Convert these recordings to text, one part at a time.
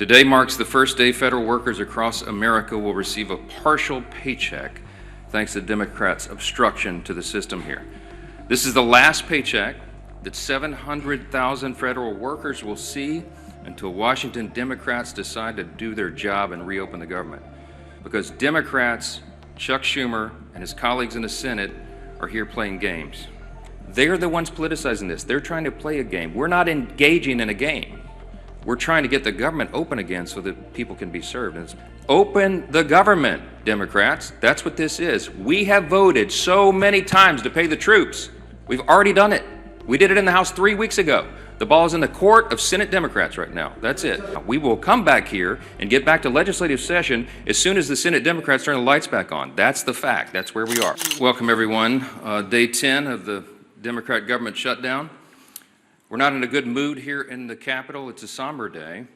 Today marks the first day federal workers across America will receive a partial paycheck thanks to Democrats' obstruction to the system here. This is the last paycheck that 700,000 federal workers will see until Washington Democrats decide to do their job and reopen the government. Because Democrats, Chuck Schumer and his colleagues in the Senate are here playing games. They're the ones politicizing this. They're trying to play a game. We're not engaging in a game. We're trying to get the government open again so that people can be served. And it's open the government, Democrats. That's what this is. We have voted so many times to pay the troops. We've already done it. We did it in the House 3 weeks ago. The ball is in the court of Senate Democrats right now. That's it. We will come back here and get back to legislative session as soon as the Senate Democrats turn the lights back on. That's the fact. That's where we are. Welcome, everyone. Day 10 of the Democrat government shutdown. We're not in a good mood here in the Capitol. It's a somber day.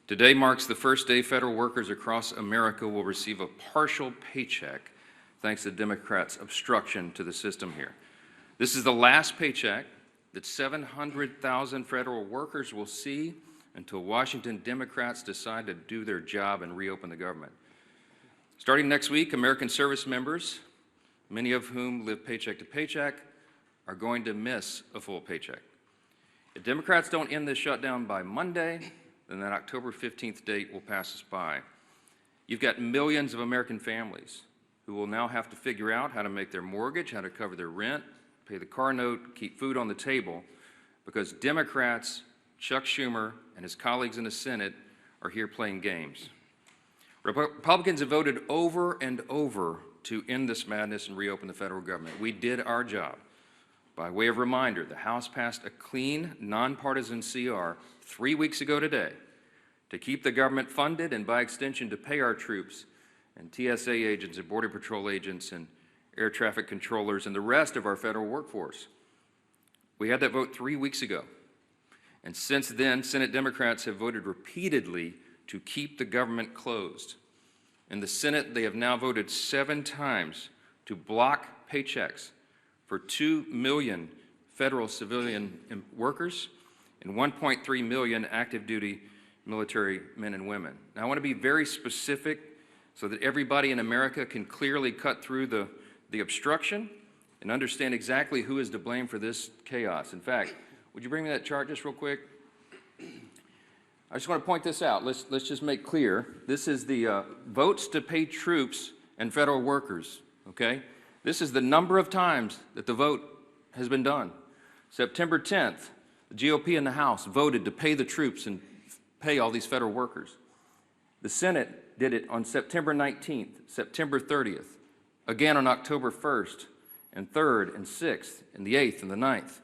Today marks the first day federal workers across America will receive a partial paycheck thanks to Democrats' obstruction to the system here. This is the last paycheck that 700,000 federal workers will see until Washington Democrats decide to do their job and reopen the government. Starting next week, American service members, many of whom live paycheck to paycheck, are going to miss a full paycheck. If Democrats don't end this shutdown by Monday, then that October 15th date will pass us by. You've got millions of American families who will now have to figure out how to make their mortgage, how to cover their rent, pay the car note, keep food on the table, because Democrats, Chuck Schumer and his colleagues in the Senate are here playing games. Republicans have voted over and over to end this madness and reopen the federal government. We did our job. By way of reminder, the House passed a clean, nonpartisan CR 3 weeks ago today to keep the government funded and, by extension, to pay our troops and TSA agents and Border Patrol agents and air traffic controllers and the rest of our federal workforce. We had that vote 3 weeks ago. And since then, Senate Democrats have voted repeatedly to keep the government closed. In the Senate, they have now voted 7 times to block paychecks for 2 million federal civilian workers and 1.3 million active duty military men and women. Now, I want to be very specific so that everybody in America can clearly cut through the obstruction and understand exactly who is to blame for this chaos. In fact, would you bring me that chart just real quick? I just want to point this out. Let's just make clear. This is the votes to pay troops and federal workers, okay? This is the number of times that the vote has been done. September 10th, the GOP in the House voted to pay the troops and pay all these federal workers. The Senate did it on September 19th, September 30th, again on October 1st, and 3rd, and 6th, and the 8th, and the 9th.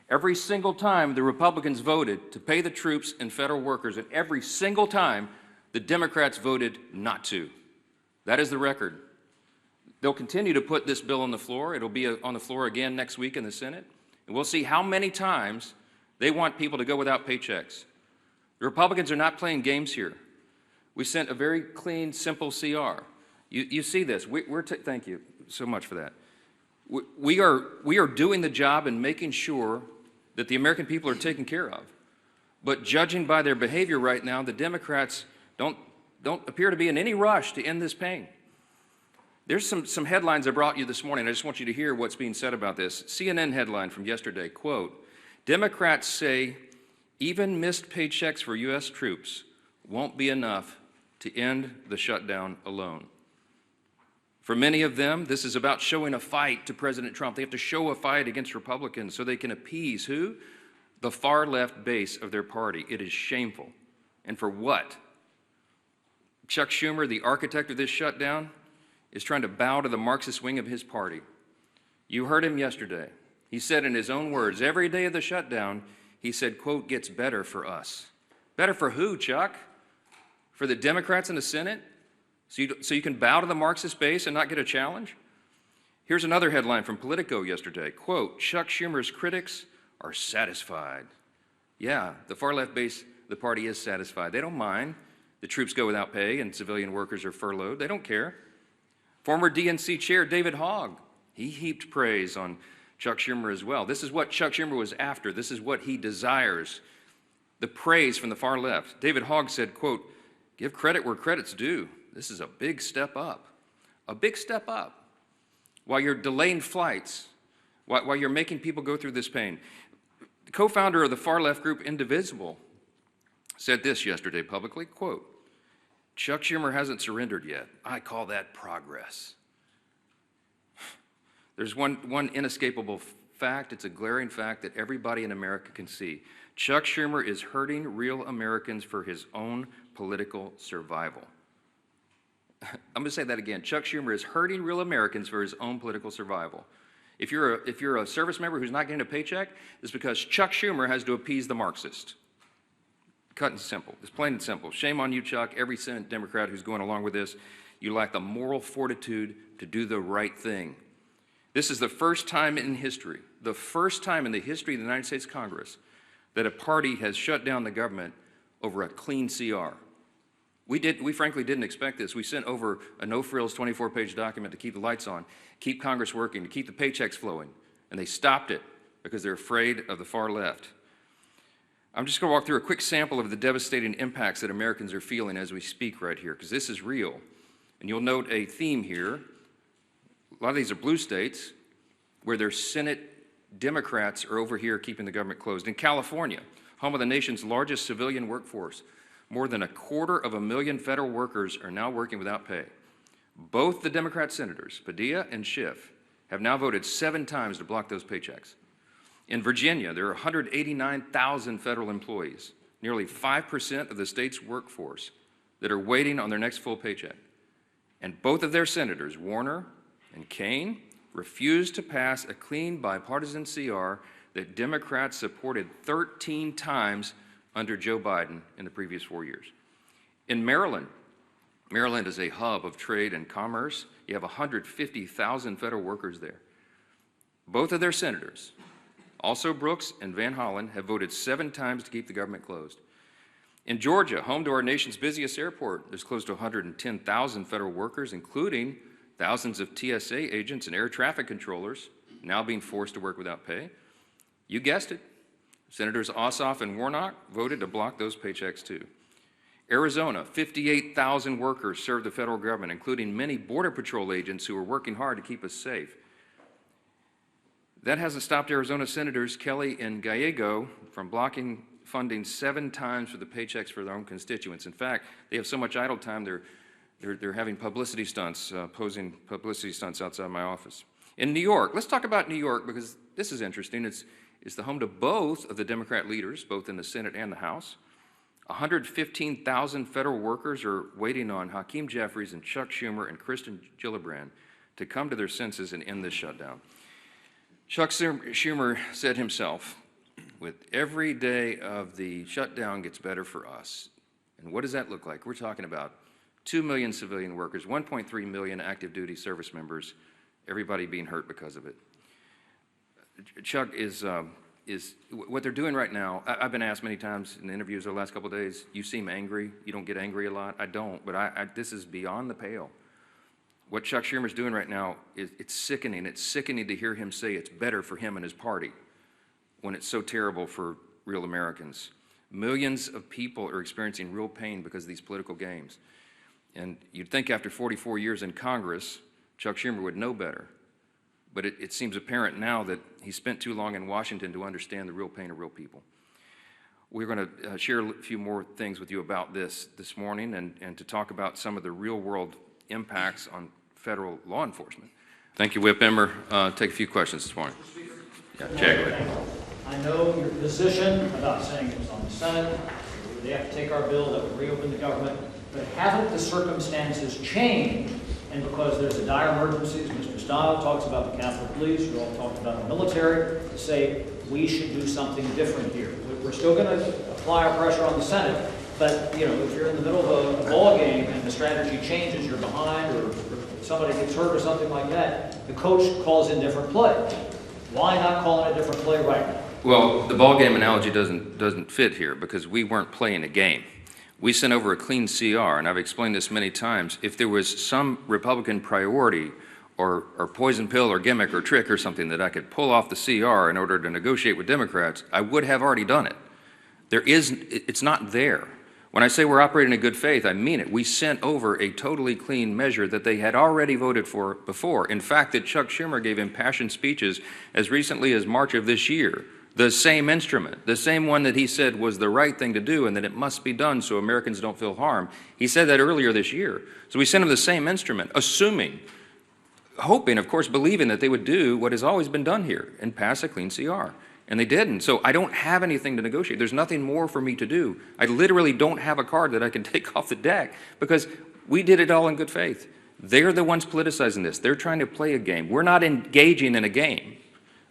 Every single time the Republicans voted to pay the troops and federal workers, and every single time the Democrats voted not to. That is the record. They'll continue to put this bill on the floor. It'll be on the floor again next week in the Senate. And we'll see how many times they want people to go without paychecks. The Republicans are not playing games here. We sent a very clean, simple CR. You see this. Thank you so much for that. We are doing the job and making sure that the American people are taken care of. But judging by their behavior right now, the Democrats don't appear to be in any rush to end this pain. There's some headlines I brought you this morning. I just want you to hear what's being said about this. CNN headline from yesterday, quote, Democrats say even missed paychecks for U.S. troops won't be enough to end the shutdown alone. For many of them, this is about showing a fight to President Trump. They have to show a fight against Republicans so they can appease who? The far left base of their party. It is shameful. And for what? Chuck Schumer, the architect of this shutdown, is trying to bow to the Marxist wing of his party. You heard him yesterday. He said in his own words, every day of the shutdown, he said, quote, gets better for us. Better for who, Chuck? For the Democrats in the Senate? So you can bow to the Marxist base and not get a challenge? Here's another headline from Politico yesterday. Quote, Chuck Schumer's critics are satisfied. Yeah, the far left base of the party is satisfied. They don't mind the troops go without pay and civilian workers are furloughed. They don't care. Former DNC chair David Hogg, he heaped praise on Chuck Schumer as well. This is what Chuck Schumer was after. This is what he desires, the praise from the far left. David Hogg said, quote, Give credit where credit's due. This is a big step up. A big step up. While you're delaying flights, while you're making people go through this pain. The co-founder of the far-left group Indivisible said this yesterday publicly, quote, "Chuck Schumer hasn't surrendered yet. I call that progress." There's one inescapable fact. It's a glaring fact that everybody in America can see. Chuck Schumer is hurting real Americans for his own political survival. I'm going to say that again. Chuck Schumer is hurting real Americans for his own political survival. If you're a service member who's not getting a paycheck, it's because Chuck Schumer has to appease the Marxist. Cut and simple. It's plain and simple. Shame on you, Chuck. Every Senate Democrat who's going along with this, you lack the moral fortitude to do the right thing. This is the first time in history, the first time in the history of the United States Congress, that a party has shut down the government over a clean CR. We frankly didn't expect this. We sent over a no-frills 24-page document to keep the lights on, keep Congress working, to keep the paychecks flowing, and they stopped it because they're afraid of the far left. I'm just going to walk through a quick sample of the devastating impacts that Americans are feeling as we speak right here, because this is real. And you'll note a theme here. A lot of these are blue states where their Senate Democrats are over here keeping the government closed. In California, home of the nation's largest civilian workforce, more than 250,000 federal workers are now working without pay. Both the Democrat senators, Padilla and Schiff, have now voted 7 times to block those paychecks. In Virginia, there are 189,000 federal employees, nearly 5% of the state's workforce, that are waiting on their next full paycheck. And both of their senators, Warner and Kaine, refused to pass a clean bipartisan CR that Democrats supported 13 times under Joe Biden in the previous 4 years. In Maryland, Maryland is a hub of trade and commerce. You have 150,000 federal workers there. Both of their senators, also Brooks and Van Hollen, have voted 7 times to keep the government closed. In Georgia, home to our nation's busiest airport, there's close to 110,000 federal workers, including thousands of TSA agents and air traffic controllers, now being forced to work without pay. You guessed it. Senators Ossoff and Warnock voted to block those paychecks too. Arizona, 58,000 workers serve the federal government, including many Border Patrol agents who are working hard to keep us safe. That hasn't stopped Arizona Senators Kelly and Gallego from blocking funding 7 times for the paychecks for their own constituents. In fact, they have so much idle time, they're having publicity stunts, posing publicity stunts outside my office. In New York, let's talk about New York because this is interesting. It's the home to both of the Democrat leaders, both in the Senate and the House. 115,000 federal workers are waiting on Hakeem Jeffries and Chuck Schumer and Kristen Gillibrand to come to their senses and end this shutdown. Chuck Schumer said himself, "With every day of the shutdown gets better for us." And what does that look like? We're talking about 2 million civilian workers, 1.3 million active duty service members, everybody being hurt because of it. Chuck is what they're doing right now. I've been asked many times in the interviews over the last couple of days, you seem angry, you don't get angry a lot. I don't, but this is beyond the pale. What Chuck Schumer's doing right now, it's sickening. It's sickening to hear him say it's better for him and his party when it's so terrible for real Americans. Millions of people are experiencing real pain because of these political games. And you'd think after 44 years in Congress, Chuck Schumer would know better. But it seems apparent now that he spent too long in Washington to understand the real pain of real people. We're going to share a few more things with you about this morning and to talk about some of the real-world impacts on federal law enforcement. Thank you, Whip Emmer. Take a few questions this morning. Yeah, Jay. I know your position about saying it was on the Senate. They have to take our bill that would reopen the government. But haven't the circumstances changed? And because there's a dire emergency, as Mr. Stile talks about the Capitol Police, you all talked about the military, to say we should do something different here. We're still going to apply our pressure on the Senate, but if you're in the middle of a ball game and the strategy changes, you're behind, or somebody gets hurt or something like that, the coach calls in different play. Why not call in a different play right now? Well, the ball game analogy doesn't fit here because we weren't playing a game. We sent over a clean CR, and I've explained this many times. If there was some Republican priority or poison pill or gimmick or trick or something that I could pull off the CR in order to negotiate with Democrats, I would have already done it. It's not there. When I say we're operating in good faith, I mean it. We sent over a totally clean measure that they had already voted for before. In fact, that Chuck Schumer gave impassioned speeches as recently as March of this year. The same instrument, the same one that he said was the right thing to do and that it must be done so Americans don't feel harm. He said that earlier this year. So we sent him the same instrument, assuming, hoping, of course, believing that they would do what has always been done here and pass a clean CR. And they didn't. So I don't have anything to negotiate. There's nothing more for me to do. I literally don't have a card that I can take off the deck because we did it all in good faith. They're the ones politicizing this. They're trying to play a game. We're not engaging in a game.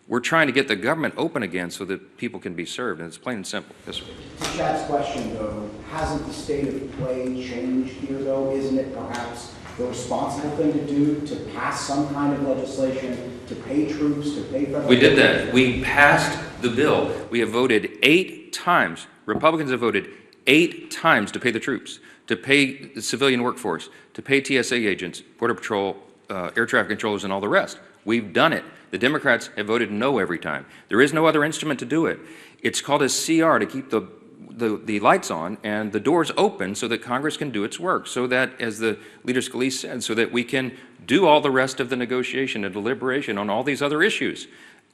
We're trying to get the government open again so that people can be served, and it's plain and simple. Yes, sir. To Chad's question, though, hasn't the state of play changed here, though? Isn't it perhaps the responsible thing to do to pass some kind of legislation to pay troops, to pay federal... We did that. We passed the bill. We have voted 8 times. Republicans have voted 8 times to pay the troops, to pay the civilian workforce, to pay TSA agents, Border Patrol, air traffic controllers, and all the rest. We've done it. The Democrats have voted no every time. There is no other instrument to do it. It's called a CR to keep the lights on and the doors open so that Congress can do its work, so that, as the leader Scalise said, so that we can do all the rest of the negotiation and deliberation on all these other issues.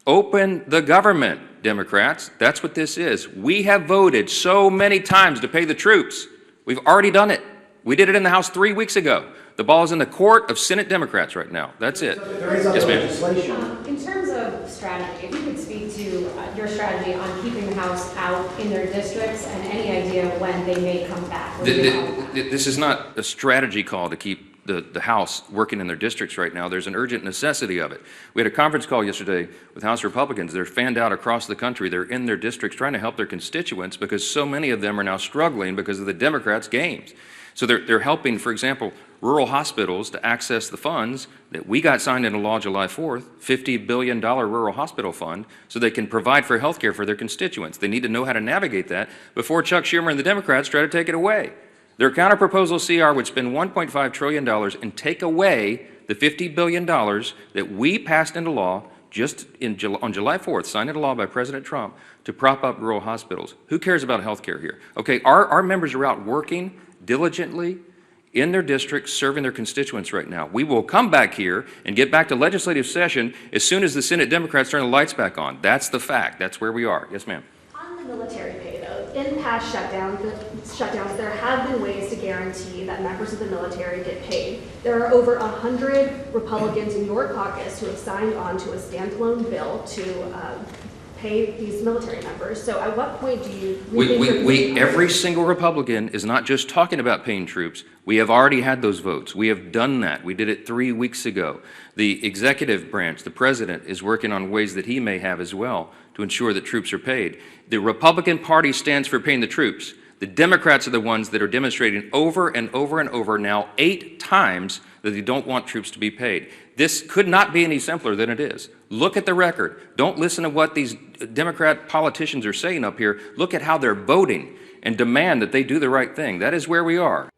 Open the government, Democrats. That's what this is. We have voted so many times to pay the troops. We've already done it. We did it in the House 3 weeks ago. The ball is in the court of Senate Democrats right now. That's it. Yes, ma'am. In terms of strategy, if you could speak to your strategy on keeping the House out in their districts and any idea when they may come back. This is not a strategy call to keep the House working in their districts right now. There's an urgent necessity of it. We had a conference call yesterday with House Republicans. They're fanned out across the country. They're in their districts trying to help their constituents because so many of them are now struggling because of the Democrats' games. So they're helping, for example, rural hospitals to access the funds that we got signed into law July 4th, $50 billion rural hospital fund, so they can provide for health care for their constituents. They need to know how to navigate that before Chuck Schumer and the Democrats try to take it away. Their counterproposal CR would spend $1.5 trillion and take away the $50 billion that we passed into law just on July 4th, signed into law by President Trump, to prop up rural hospitals. Who cares about health care here? Okay, our members are out working diligently in their districts, serving their constituents right now. We will come back here and get back to legislative session as soon as the Senate Democrats turn the lights back on. That's the fact. That's where we are. Yes, ma'am. On the military pay, though, in past shutdowns, there have been ways to guarantee that members of the military get paid. There are over 100 Republicans in your caucus who have signed on to a standalone bill to pay these military members. So at what point do you... Every single Republican is not just talking about paying troops. We have already had those votes. We have done that. We did it 3 weeks ago. The executive branch, the president, is working on ways that he may have as well to ensure that troops are paid. The Republican Party stands for paying the troops. The Democrats are the ones that are demonstrating over and over and over now 8 times that they don't want troops to be paid. This could not be any simpler than it is. Look at the record. Don't listen to what these Democrat politicians are saying up here. Look at how they're voting and demand that they do the right thing. That is where we are.